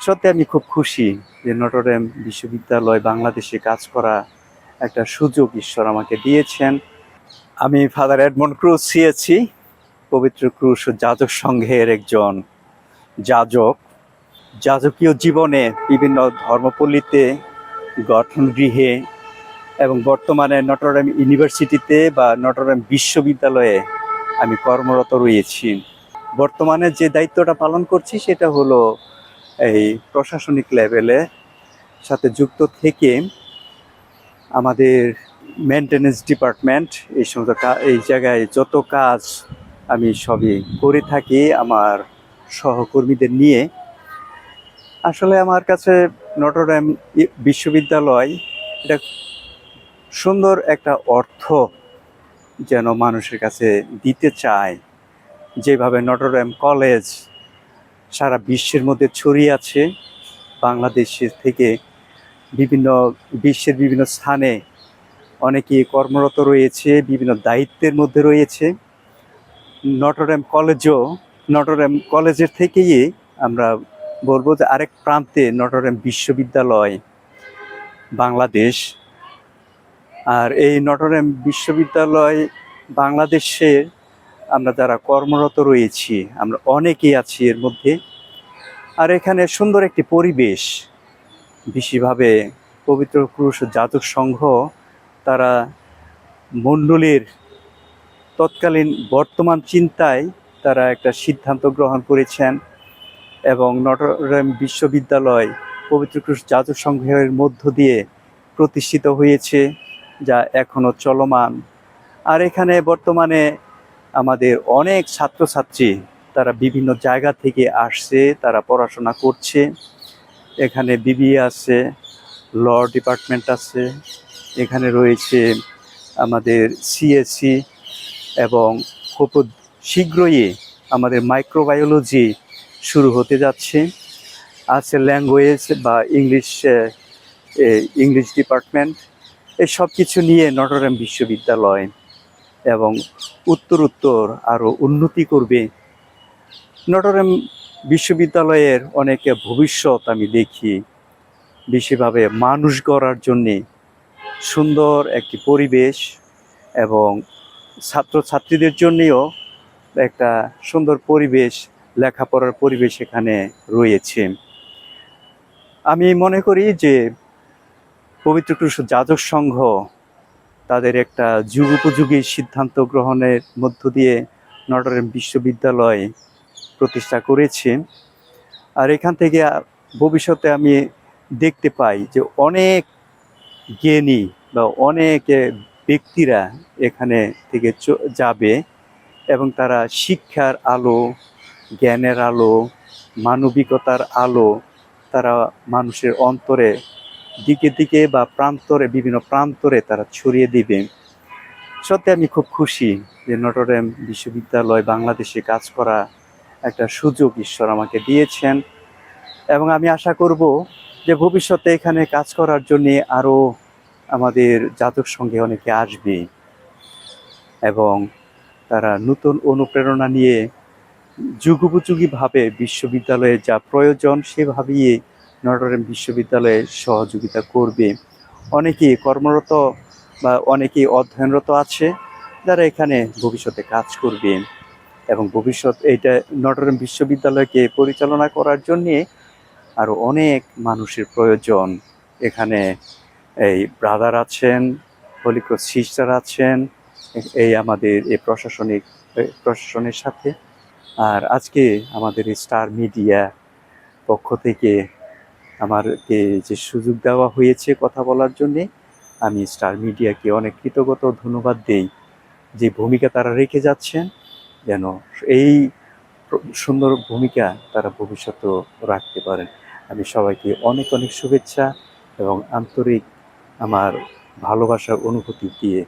সত্যি আমি খুব খুশি যে নটরডেম বিশ্ববিদ্যালয় বাংলাদেশে কাজ করা একটা সুযোগ ঈশ্বর আমাকে দিয়েছেন। আমি ফাদার এডমন্ড ক্রুজ সিয়েছি, পবিত্র ক্রুশ যাজক সংঘের একজন যাজক। যাজকীয় জীবনে বিভিন্ন ধর্মপল্লীতে, গঠন গৃহে এবং বর্তমানে নটরডেম ইউনিভার্সিটিতে বা নটরডেম বিশ্ববিদ্যালয়ে আমি কর্মরত রয়েছি। বর্তমানে যে দায়িত্বটা পালন করছি সেটা হলো এই প্রশাসনিক লেভেলে সাথে যুক্ত থেকে আমাদের মেনটেন্যান্স ডিপার্টমেন্ট এই সমস্ত এই জায়গায় যত কাজ আমি সবই করে থাকি আমার সহকর্মীদের নিয়ে। আসলে আমার কাছে নটরডেম বিশ্ববিদ্যালয় এটা সুন্দর একটা অর্থ যেন মানুষের কাছে দিতে চায়। যেভাবে নটরডেম কলেজ সারা বিশ্বের মধ্যে ছড়িয়ে আছে, বাংলাদেশের থেকে বিভিন্ন বিশ্বের বিভিন্ন স্থানে অনেকেই কর্মরত রয়েছে, বিভিন্ন দায়িত্বের মধ্যে রয়েছে। নটরডেম কলেজের থেকেই আমরা বলবো যে আরেক প্রান্তে নটরডেম বিশ্ববিদ্যালয় বাংলাদেশ। আর এই নটরডেম বিশ্ববিদ্যালয় বাংলাদেশে আমরা যারা কর্মরত রয়েছি আমরা অনেকেই আছি এর মধ্যে। আর এখানে সুন্দর একটি পরিবেশ, বিশেষভাবে পবিত্র ক্রুশ যাজক সংঘ তারা মণ্ডলীর তৎকালীন বর্তমান চিন্তায় তারা একটা সিদ্ধান্ত গ্রহণ করেছেন এবং নটরডেম বিশ্ববিদ্যালয় পবিত্র ক্রুশ যাজক সংঘের মধ্য দিয়ে প্রতিষ্ঠিত হয়েছে, যা এখনো চলমান। আর এখানে বর্তমানে আমাদের অনেক ছাত্রছাত্রী তারা বিভিন্ন জায়গা থেকে আসছে, তারা পড়াশোনা করছে। এখানে বিবিএ আছে, ল ডিপার্টমেন্ট আছে, এখানে রয়েছে আমাদের সিএসসি এবং খুব শীঘ্রই আমাদের মাইক্রোবায়োলজি শুরু হতে যাচ্ছে। আছে ল্যাঙ্গুয়েজ বা ইংলিশ ডিপার্টমেন্ট। এই সব কিছু নিয়ে নটরডেম বিশ্ববিদ্যালয় এবং উত্তর আরও উন্নতি করবে। নটরডেম বিশ্ববিদ্যালয়ের অনেক ভবিষ্যৎ আমি দেখি, বিশেষভাবে মানুষ গড়ার জন্যে সুন্দর একটি পরিবেশ এবং ছাত্রছাত্রীদের জন্যেও একটা সুন্দর পরিবেশ, লেখাপড়ার পরিবেশ এখানে রয়েছে। আমি মনে করি যে পবিত্র ক্রুশ যাজক সংঘ তাদের একটা যুগোপযোগী সিদ্ধান্ত গ্রহণের মধ্য দিয়ে নটরডেম বিশ্ববিদ্যালয় প্রতিষ্ঠা করেছে। আর এখান থেকে ভবিষ্যতে আমি দেখতে পাই যে অনেক জ্ঞানী বা অনেক ব্যক্তিরা এখানে থেকে যাবে এবং তারা শিক্ষার আলো, জ্ঞানের আলো, মানবিকতার আলো তারা মানুষের অন্তরে দিকে দিকে বা প্রান্তরে, বিভিন্ন প্রান্তরে তারা ছড়িয়ে দিবে। সত্যি আমি খুব খুশি যে নটরডেম বিশ্ববিদ্যালয় বাংলাদেশে কাজ করা একটা সুযোগ ঈশ্বর আমাকে দিয়েছেন এবং আমি আশা করব যে ভবিষ্যতে এখানে কাজ করার জন্যে আরও আমাদের যাজক সংঘে অনেকে আসবে এবং তারা নতুন অনুপ্রেরণা নিয়ে যুগোপযোগীভাবে বিশ্ববিদ্যালয়ে যা প্রয়োজন সেভাবেই নটরডেম বিশ্ববিদ্যালয়ে সহযোগিতা করবে। অনেকেই কর্মরত বা অনেকেই অধ্যয়নরত আছে যারা এখানে ভবিষ্যতে কাজ করবে এবং এইটা নটরডেম বিশ্ববিদ্যালয়কে পরিচালনা করার জন্যে আরও অনেক মানুষের প্রয়োজন। এখানে এই ব্রাদার আছেন, হলি ক্রস সিস্টার আছেন এই আমাদের এই প্রশাসনের সাথে। আর আজকে আমাদের স্টার মিডিয়া পক্ষ থেকে আমাকে যে সুযোগ দেওয়া হয়েছে কথা বলার জন্যে, আমি স্টার মিডিয়াকে অনেক কৃতজ্ঞতা ও ধন্যবাদ দেই যে ভূমিকা তারা রেখে যাচ্ছেন, যেন এই সুন্দর ভূমিকা তারা ভবিষ্যতেও রাখতে পারেন। আমি সবাইকে অনেক শুভেচ্ছা এবং আন্তরিক আমার ভালোবাসার অনুভূতি দিয়ে